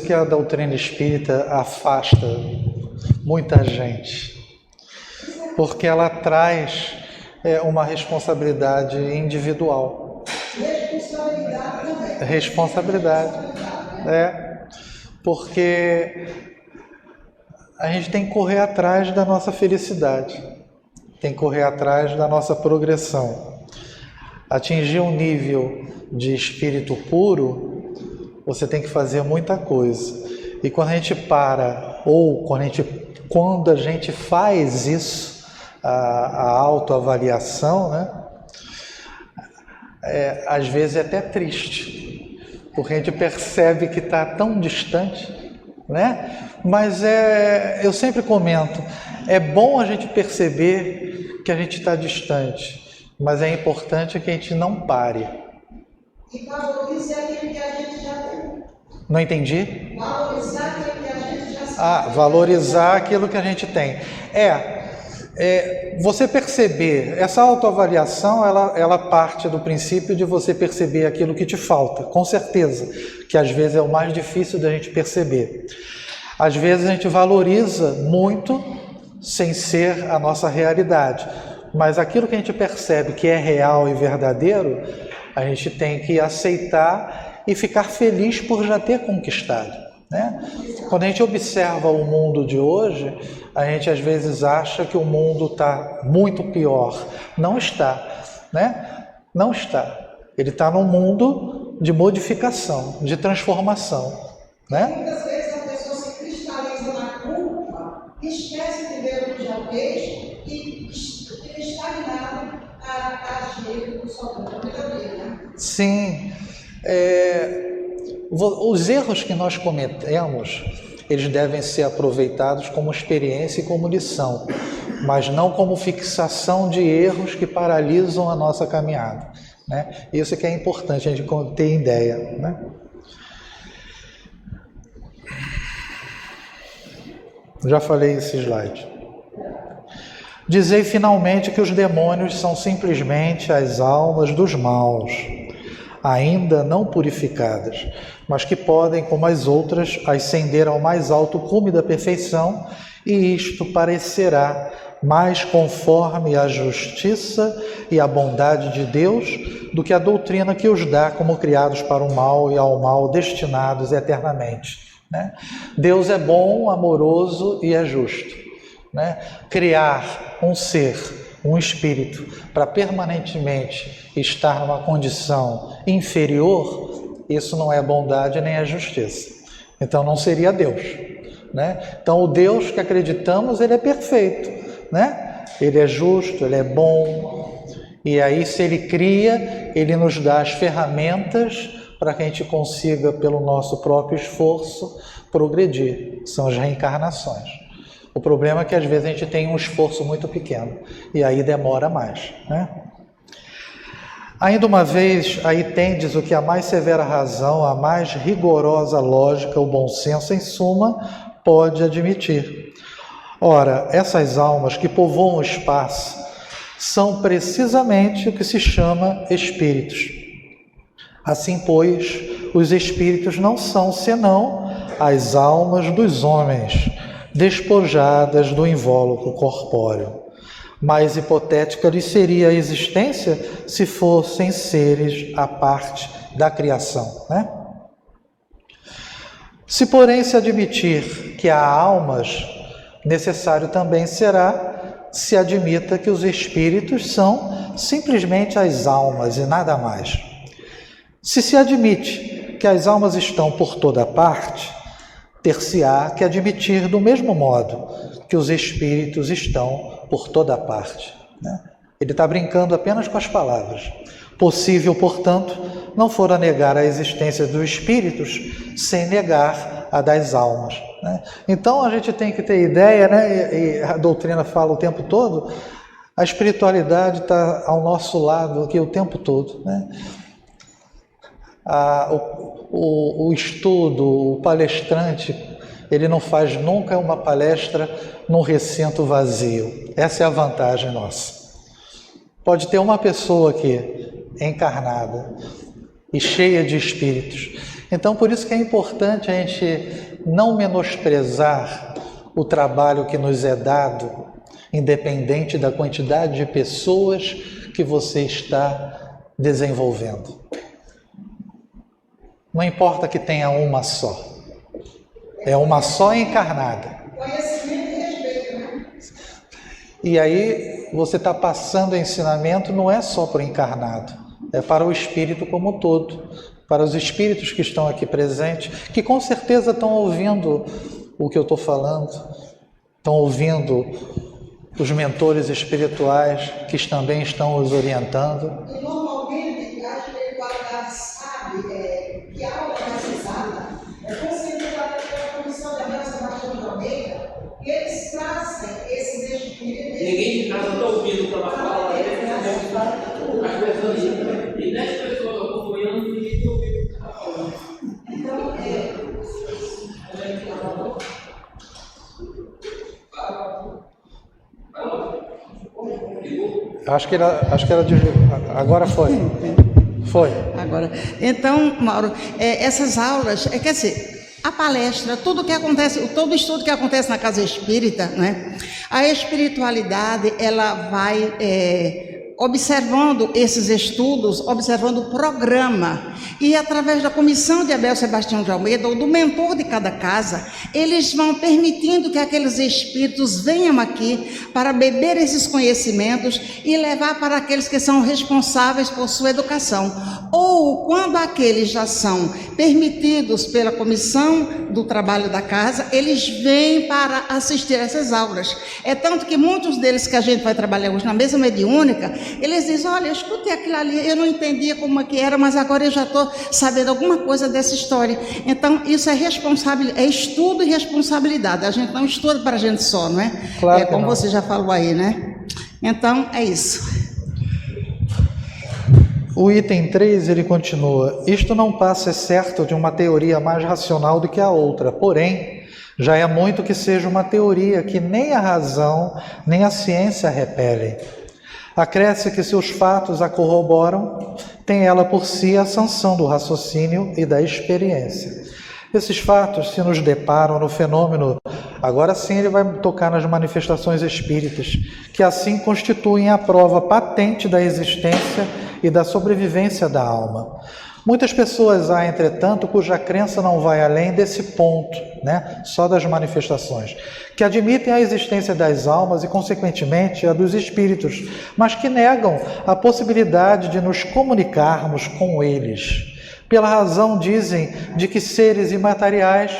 que a doutrina espírita afasta muita gente, porque ela traz uma responsabilidade individual. Responsabilidade, porque a gente tem que correr atrás da nossa felicidade, tem que correr atrás da nossa progressão. Atingir um nível de espírito puro você tem que fazer muita coisa. E quando a gente para, ou quando a gente faz isso, a autoavaliação, né? Às vezes é até triste, porque a gente percebe que está tão distante, né? Mas eu sempre comento, é bom a gente perceber que a gente está distante, mas é importante que a gente não pare. E valorize aquilo que a gente já tem. Não entendi? Valorizar aquilo que a gente já sabe. Valorizar aquilo que a gente tem. Você perceber, essa autoavaliação, ela parte do princípio de você perceber aquilo que te falta, com certeza, que às vezes é o mais difícil da gente perceber. Às vezes a gente valoriza muito sem ser a nossa realidade, mas aquilo que a gente percebe que é real e verdadeiro, a gente tem que aceitar e ficar feliz por já ter conquistado, né? Quando a gente observa o mundo de hoje, a gente às vezes acha que o mundo está muito pior. Não está, né? Não está. Ele está num mundo de modificação, de transformação, né? Muitas vezes a pessoa se cristaliza na culpa, esquece de ver o que já fez e fica estagnado a agir no seu próprio vida, né? Sim. Os erros que nós cometemos, eles devem ser aproveitados como experiência e como lição, mas não como fixação de erros que paralisam a nossa caminhada, né? Isso que é importante a gente ter ideia, né? Já falei esse slide. Dizei finalmente que os demônios são simplesmente as almas dos maus, ainda não purificadas, mas que podem, como as outras, ascender ao mais alto cume da perfeição, e isto parecerá mais conforme a justiça e a bondade de Deus do que a doutrina que os dá como criados para o mal e ao mal destinados eternamente, né? Deus é bom, amoroso e é justo, né? Criar um ser, um espírito, para permanentemente estar numa condição inferior, isso não é bondade nem é justiça. Então não seria Deus, né? Então o Deus que acreditamos, ele é perfeito, né? Ele é justo, ele é bom, e aí se ele cria, ele nos dá as ferramentas para que a gente consiga, pelo nosso próprio esforço, progredir. São as reencarnações. O problema é que às vezes a gente tem um esforço muito pequeno e aí demora mais, né? Ainda uma vez, aí tendes o que a mais severa razão, a mais rigorosa lógica, o bom senso, em suma, pode admitir. Ora, essas almas que povoam o espaço são precisamente o que se chama espíritos. Assim, pois, os espíritos não são senão as almas dos homens, despojadas do invólucro corpóreo. Mais hipotética lhe seria a existência se fossem seres à parte da criação, né? Se, porém, se admitir que há almas, necessário também será se admita que os espíritos são simplesmente as almas e nada mais. Se admite que as almas estão por toda parte, ter-se-á que admitir do mesmo modo que os espíritos estão por toda parte, né? Ele está brincando apenas com as palavras. Possível, portanto, não fora negar a existência dos espíritos sem negar a das almas, né? Então a gente tem que ter ideia, né? E a doutrina fala o tempo todo, a espiritualidade está ao nosso lado aqui o tempo todo, né? O estudo, o palestrante, ele não faz nunca uma palestra num recinto vazio. Essa é a vantagem nossa. Pode ter uma pessoa aqui, encarnada e cheia de espíritos. Então, por isso que é importante a gente não menosprezar o trabalho que nos é dado, independente da quantidade de pessoas que você está desenvolvendo. Não importa que tenha uma só. É uma só encarnada. Conhecimento e respeito, né? E aí você está passando ensinamento, não é só para o encarnado, é para o espírito como um todo. para os espíritos que estão aqui presentes, que com certeza estão ouvindo o que eu estou falando, estão ouvindo os mentores espirituais que também estão os orientando. E normalmente a espiritualidade sabe que a aula organizada é considerada pela Comissão de Abel Sebastião de Almeida, e eles trazem esses espíritos. Ninguém de casa está ouvindo o que ela fala, as pessoas e 10 pessoas acompanhando, ninguém está ouvindo o que ela está falando. Então, Acho que era de... Agora foi. Foi. Agora, então, Mauro, essas aulas, quer dizer, a palestra, tudo que acontece, todo estudo que acontece na casa espírita, né? A espiritualidade, ela vai observando esses estudos, observando o programa, e através da comissão de Abel Sebastião de Almeida, ou do mentor de cada casa, eles vão permitindo que aqueles espíritos venham aqui para beber esses conhecimentos e levar para aqueles que são responsáveis por sua educação. Ou quando aqueles já são permitidos pela comissão do trabalho da casa, eles vêm para assistir essas aulas. É tanto que muitos deles que a gente vai trabalhar hoje na mesa mediúnica, eles dizem, olha, eu escutei aquilo ali, eu não entendia como é que era, mas agora eu já estou sabendo alguma coisa dessa história. Então, isso é estudo e responsabilidade. A gente não estuda para a gente só, não é? Claro que como não. você já falou aí, né? Então, é isso. O item 3, ele continua: isto não passa, é certo, de uma teoria mais racional do que a outra, porém, já é muito que seja uma teoria que nem a razão, nem a ciência repelem. Acresce que se os fatos a corroboram, tem ela por si a sanção do raciocínio e da experiência. Esses fatos se nos deparam no fenômeno, agora sim ele vai tocar nas manifestações espíritas, que assim constituem a prova patente da existência e da sobrevivência da alma. Muitas pessoas há, entretanto, cuja crença não vai além desse ponto, né? Só das manifestações, que admitem a existência das almas e, consequentemente, a dos espíritos, mas que negam a possibilidade de nos comunicarmos com eles. Pela razão, dizem, de que seres imateriais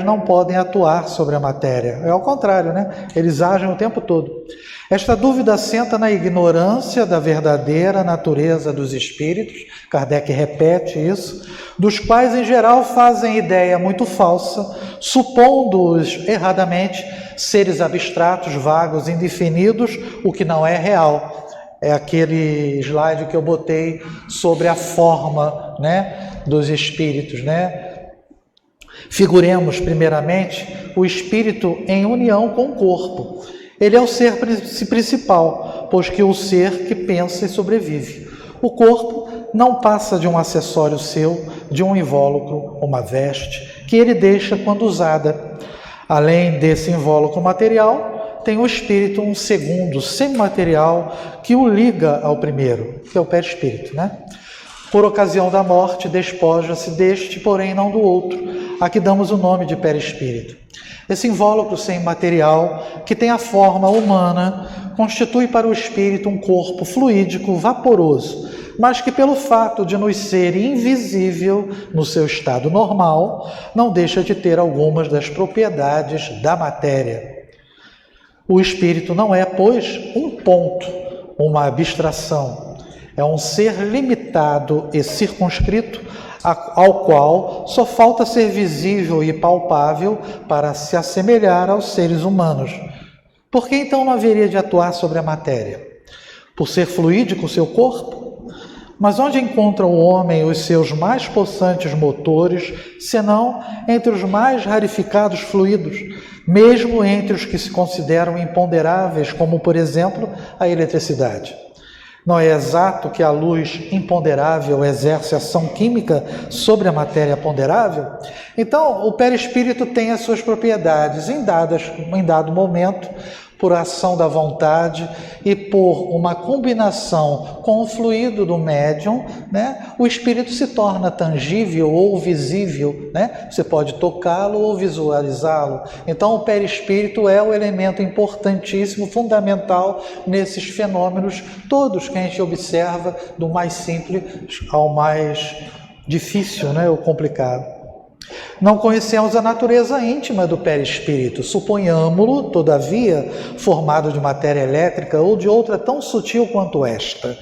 não podem atuar sobre a matéria. É ao contrário, né? Eles agem o tempo todo. Esta dúvida assenta na ignorância da verdadeira natureza dos espíritos, Kardec repete isso, dos quais em geral fazem ideia muito falsa, supondo-os erradamente seres abstratos, vagos, indefinidos, o que não é real. É aquele slide que eu botei sobre a forma, né, dos espíritos, né? Figuremos primeiramente o espírito em união com o corpo. Ele é o ser principal, pois que é o ser que pensa e sobrevive. O corpo não passa de um acessório seu, de um invólucro, uma veste, que ele deixa quando usada. Além desse invólucro material, tem o espírito um segundo, semimaterial, que o liga ao primeiro, que é o perispírito, né? Por ocasião da morte, despoja-se deste, porém não do outro, a que damos o nome de perispírito. Esse invólucro semimaterial, que tem a forma humana, constitui para o espírito um corpo fluídico, vaporoso, mas que pelo fato de nos ser invisível no seu estado normal, não deixa de ter algumas das propriedades da matéria. O espírito não é, pois, um ponto, uma abstração. É um ser limitado e circunscrito, ao qual só falta ser visível e palpável para se assemelhar aos seres humanos. Por que então não haveria de atuar sobre a matéria? Por ser fluídico o seu corpo? Mas onde encontra o homem os seus mais possantes motores, senão entre os mais rarificados fluidos, mesmo entre os que se consideram imponderáveis, como, por exemplo, a eletricidade? Não é exato que a luz imponderável exerce ação química sobre a matéria ponderável? Então, o perispírito tem as suas propriedades em dado momento, por ação da vontade e por uma combinação com o fluido do médium, né? O espírito se torna tangível ou visível, né? Você pode tocá-lo ou visualizá-lo. Então, o perispírito é o elemento importantíssimo, fundamental nesses fenômenos todos que a gente observa, do mais simples ao mais difícil, né, ou complicado. Não conhecemos a natureza íntima do perispírito, suponhamo-lo, todavia, formado de matéria elétrica ou de outra tão sutil quanto esta.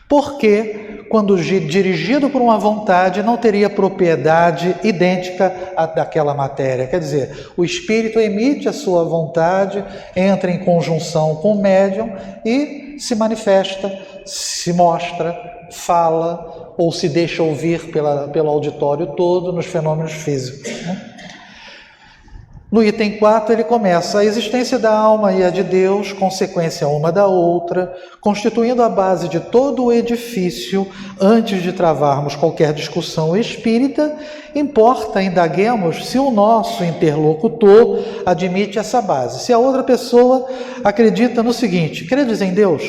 Porque, quando dirigido por uma vontade, não teria propriedade idêntica à daquela matéria. Quer dizer, o espírito emite a sua vontade, entra em conjunção com o médium e se manifesta, se mostra, fala ou se deixa ouvir pelo auditório todo nos fenômenos físicos, né? No item 4 ele começa: a existência da alma e a de Deus, consequência uma da outra, constituindo a base de todo o edifício. Antes de travarmos qualquer discussão espírita, importa indaguemos se o nosso interlocutor admite essa base. Se a outra pessoa acredita no seguinte: credes em Deus?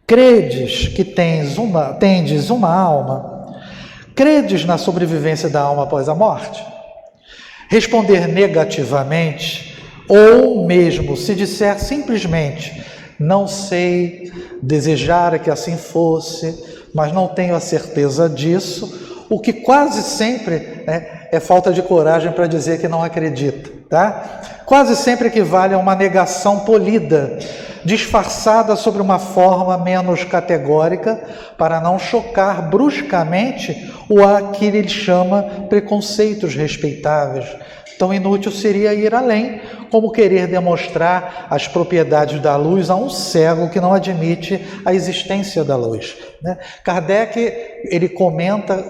Credes que tendes uma alma? Credes na sobrevivência da alma após a morte? Responder negativamente, ou mesmo se disser simplesmente não sei, desejara que assim fosse, mas não tenho a certeza disso, o que quase sempre é falta de coragem para dizer que não acredita, tá? Quase sempre equivale a uma negação polida, disfarçada sobre uma forma menos categórica, para não chocar bruscamente o que ele chama preconceitos respeitáveis. Tão inútil seria ir além, como querer demonstrar as propriedades da luz a um cego que não admite a existência da luz, né? Kardec, ele comenta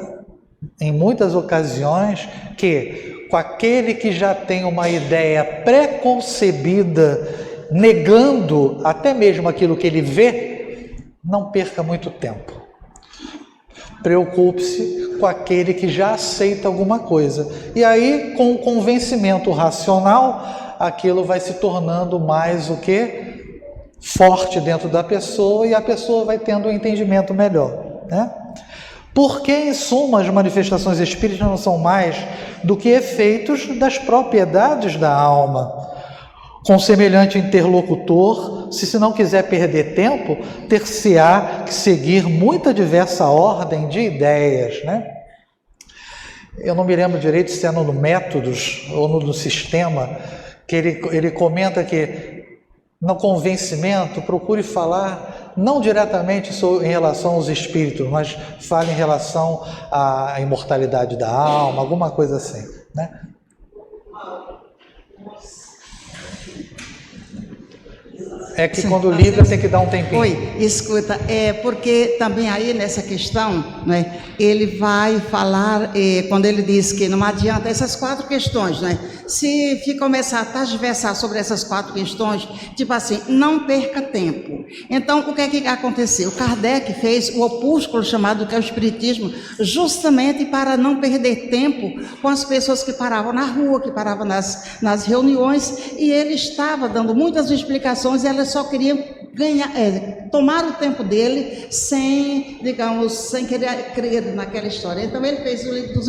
em muitas ocasiões que com aquele que já tem uma ideia preconcebida, negando até mesmo aquilo que ele vê, não perca muito tempo. Preocupe-se com aquele que já aceita alguma coisa. E aí, com o convencimento racional, aquilo vai se tornando mais o que? Forte dentro da pessoa, e a pessoa vai tendo um entendimento melhor, né? Porque, em suma, as manifestações espíritas não são mais do que efeitos das propriedades da alma. Com semelhante interlocutor, se não quiser perder tempo, ter-se-á que seguir muita diversa ordem de ideias, né? Eu não me lembro direito se é no Métodos ou no Sistema, que ele comenta que no convencimento procure falar não diretamente em relação aos espíritos, mas fale em relação à imortalidade da alma, alguma coisa assim, né? É que quando liga tem que dar um tempinho. Oi, escuta, porque também aí nessa questão, né, ele vai falar, quando ele diz que não adianta essas 4 questões, né? Se começar a transversar sobre essas 4 questões, tipo assim, não perca tempo. Então, o que aconteceu? Kardec fez o opúsculo chamado que é o Espiritismo, justamente para não perder tempo com as pessoas que paravam na rua, que paravam nas reuniões, e ele estava dando muitas explicações, e elas só queriam tomar o tempo dele sem querer crer naquela história. Então ele fez o livro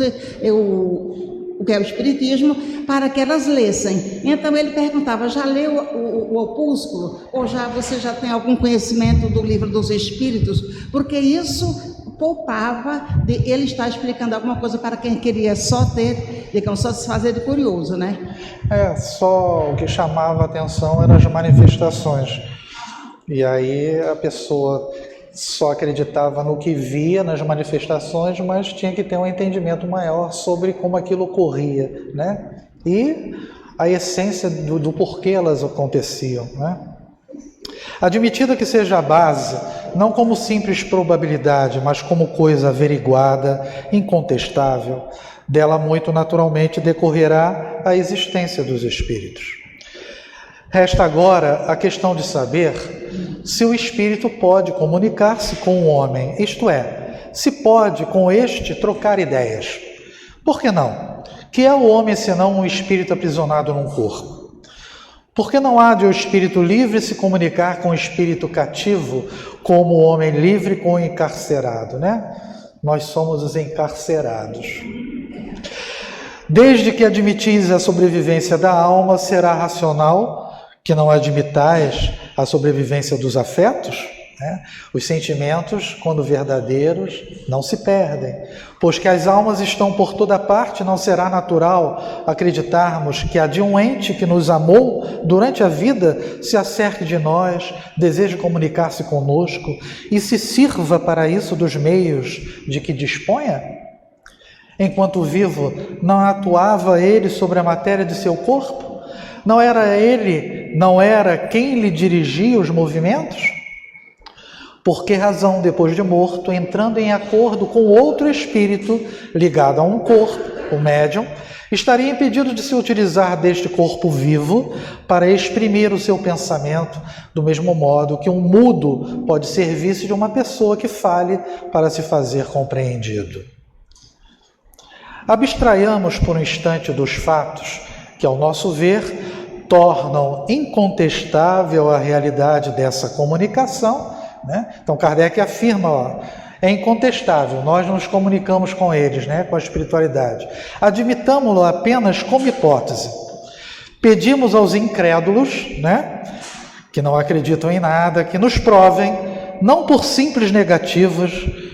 o que é o Espiritismo, para que elas lessem. Então ele perguntava: já leu o opúsculo? Ou você já tem algum conhecimento do livro dos Espíritos? Porque isso poupava de ele estar explicando alguma coisa para quem queria só se fazer de curioso, né? Só o que chamava a atenção eram as manifestações. E aí a pessoa só acreditava no que via nas manifestações, mas tinha que ter um entendimento maior sobre como aquilo ocorria, né? E a essência do porquê elas aconteciam, né? Admitida que seja a base, não como simples probabilidade, mas como coisa averiguada, incontestável, dela muito naturalmente decorrerá a existência dos espíritos. Resta agora a questão de saber se o espírito pode comunicar-se com o homem, isto é, se pode com este trocar ideias. Por que não? Que é o homem senão um espírito aprisionado num corpo? Por que não há de o espírito livre se comunicar com o espírito cativo, como o homem livre com o encarcerado, né? Nós somos os encarcerados. Desde que admitis a sobrevivência da alma, será racional que não admitais a sobrevivência dos afetos? né? Os sentimentos, quando verdadeiros, não se perdem. Pois que as almas estão por toda parte, não será natural acreditarmos que há de um ente que nos amou durante a vida se acerque de nós, deseje comunicar-se conosco e se sirva para isso dos meios de que disponha? Enquanto vivo, não atuava ele sobre a matéria de seu corpo? Não era quem lhe dirigia os movimentos? Por que razão, depois de morto, entrando em acordo com outro espírito ligado a um corpo, o médium, estaria impedido de se utilizar deste corpo vivo para exprimir o seu pensamento, do mesmo modo que um mudo pode servir-se de uma pessoa que fale para se fazer compreendido? Abstraiamos por um instante dos fatos que, ao nosso ver, tornam incontestável a realidade dessa comunicação, né? Então Kardec afirma, é incontestável, nós nos comunicamos com eles, né? Com a espiritualidade. Admitamo-lo apenas como hipótese. Pedimos aos incrédulos, né? Que não acreditam em nada, que nos provem, não por simples negativas,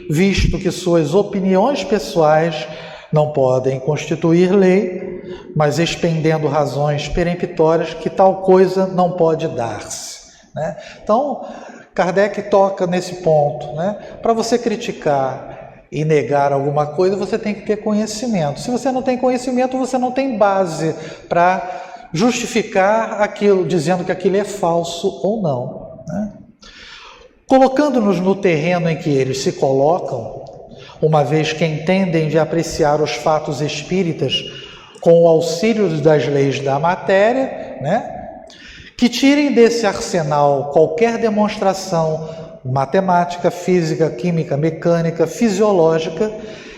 visto que suas opiniões pessoais não podem constituir lei, mas expendendo razões peremptórias que tal coisa não pode dar-se, né? Então, Kardec toca nesse ponto, né? Para você criticar e negar alguma coisa, você tem que ter conhecimento. Se você não tem conhecimento, você não tem base para justificar aquilo, dizendo que aquilo é falso ou não, né? Colocando-nos no terreno em que eles se colocam, uma vez que entendem de apreciar os fatos espíritas com o auxílio das leis da matéria, né? Que tirem desse arsenal qualquer demonstração matemática, física, química, mecânica, fisiológica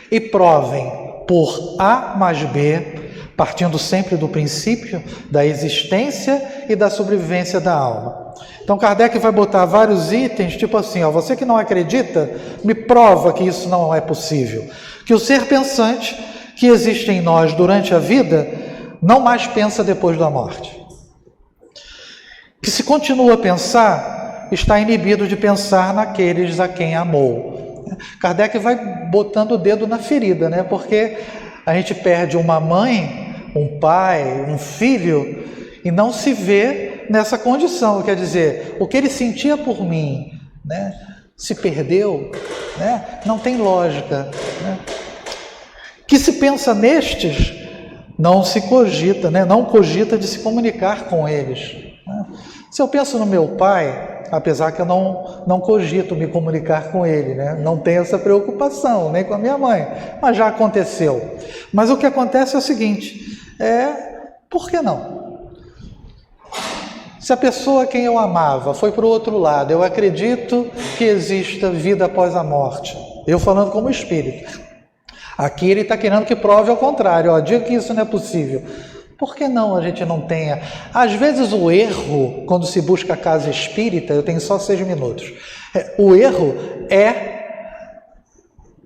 e provem por A mais B, partindo sempre do princípio da existência e da sobrevivência da alma. Então Kardec vai botar vários itens, tipo assim, ó, você que não acredita, me prova que isso não é possível. Que o ser pensante que existe em nós durante a vida não mais pensa depois da morte. Que se continua a pensar, está inibido de pensar naqueles a quem amou. Kardec vai botando o dedo na ferida, né? Porque a gente perde uma mãe, um pai, um filho e não se vê nessa condição. Quer dizer, o que ele sentia por mim, né, se perdeu, né, não tem lógica, né? Que se pensa nestes, não se cogita, né, não cogita de se comunicar com eles, né? Se eu penso no meu pai, apesar que eu não cogito me comunicar com ele, né? Não tenho essa preocupação, nem com a minha mãe, mas já aconteceu. Mas o que acontece é o seguinte, por que não? Se a pessoa a quem eu amava foi para o outro lado, eu acredito que exista vida após a morte. Eu falando como espírito. Aqui ele está querendo que prove ao contrário, ó, diga que isso não é possível. Por que não a gente não tenha? Às vezes o erro, quando se busca a casa espírita, eu tenho só 6 minutos, o erro é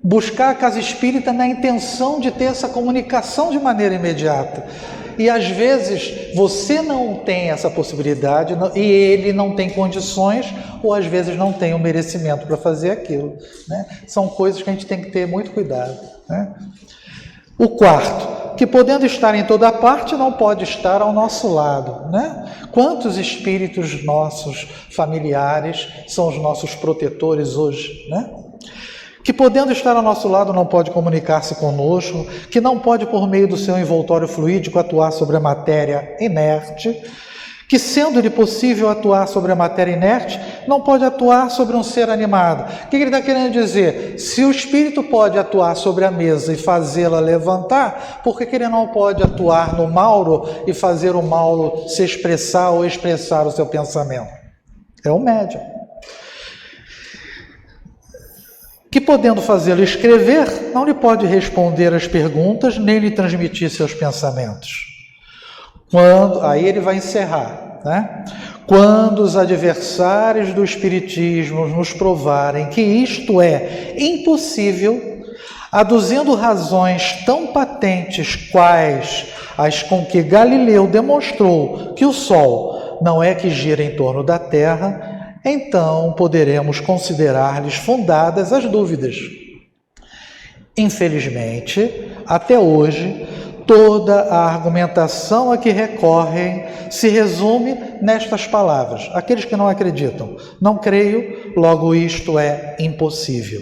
buscar a casa espírita na intenção de ter essa comunicação de maneira imediata. E às vezes você não tem essa possibilidade e ele não tem condições, ou às vezes não tem o merecimento para fazer aquilo, né? São coisas que a gente tem que ter muito cuidado, né? O quarto, que podendo estar em toda parte, não pode estar ao nosso lado, né? Quantos espíritos nossos familiares são os nossos protetores hoje, né? Que podendo estar ao nosso lado não pode comunicar-se conosco, que não pode por meio do seu envoltório fluídico atuar sobre a matéria inerte, que sendo-lhe possível atuar sobre a matéria inerte, não pode atuar sobre um ser animado. O que ele está querendo dizer? Se o espírito pode atuar sobre a mesa e fazê-la levantar, por que ele não pode atuar no Mauro e fazer o Mauro se expressar ou expressar o seu pensamento? É o médium. Que podendo fazê-lo escrever, não lhe pode responder às perguntas, nem lhe transmitir seus pensamentos. Aí ele vai encerrar, né? Quando os adversários do Espiritismo nos provarem que isto é impossível, aduzindo razões tão patentes quais as com que Galileu demonstrou que o Sol não é que gira em torno da Terra, então poderemos considerar-lhes fundadas as dúvidas. Infelizmente, até hoje, toda a argumentação a que recorrem se resume nestas palavras. Aqueles que não acreditam, não creio, logo isto é impossível.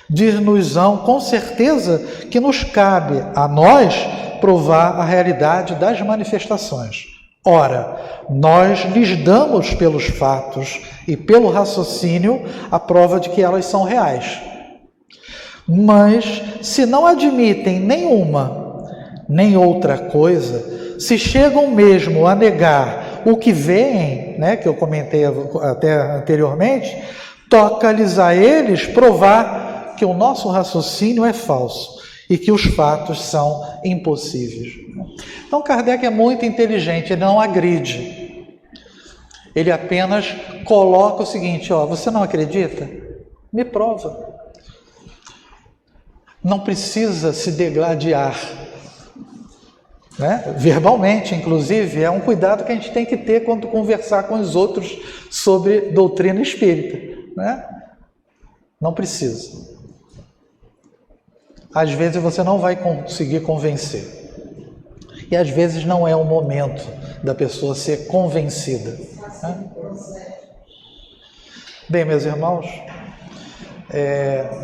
Dir-nos-ão com certeza que nos cabe a nós provar a realidade das manifestações. Ora, nós lhes damos pelos fatos e pelo raciocínio a prova de que elas são reais. Mas, se não admitem nenhuma, nem outra coisa, se chegam mesmo a negar o que veem, né, que eu comentei até anteriormente, toca-lhes a eles provar que o nosso raciocínio é falso e que os fatos são impossíveis. Então, Kardec é muito inteligente, ele não agride. Ele apenas coloca o seguinte, ó, você não acredita? Me prova. Não precisa se degladiar, né? Verbalmente, inclusive, é um cuidado que a gente tem que ter quando conversar com os outros sobre doutrina espírita, né? Não precisa. Às vezes você não vai conseguir convencer. E às vezes não é o momento da pessoa ser convencida, né? Bem, meus irmãos,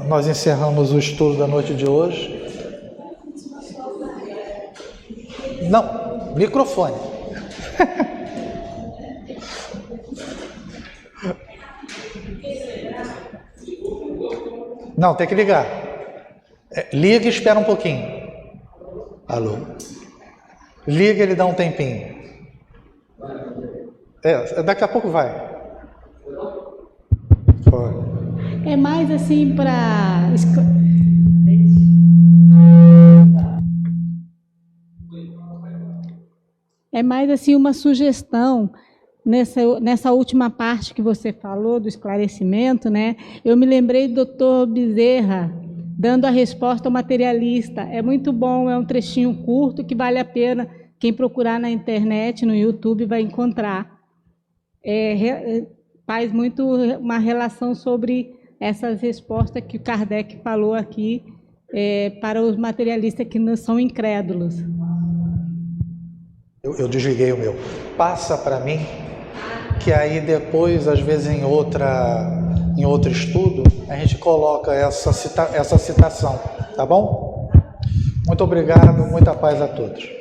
nós encerramos o estudo da noite de hoje. Não, microfone. Não, tem que ligar. Liga e espera um pouquinho. Alô? Liga e ele dá um tempinho. Daqui a pouco vai. É mais assim para... É mais assim uma sugestão nessa última parte que você falou do esclarecimento, né? Eu me lembrei do Dr. Bezerra dando a resposta ao materialista. É muito bom, é um trechinho curto que vale a pena. Quem procurar na internet, no YouTube, vai encontrar. Faz muito uma relação sobre essas respostas que o Kardec falou aqui para os materialistas que não são incrédulos. Eu desliguei o meu. Passa para mim, que aí depois, às vezes em outro estudo, a gente coloca essa citação, tá bom? Muito obrigado, muita paz a todos.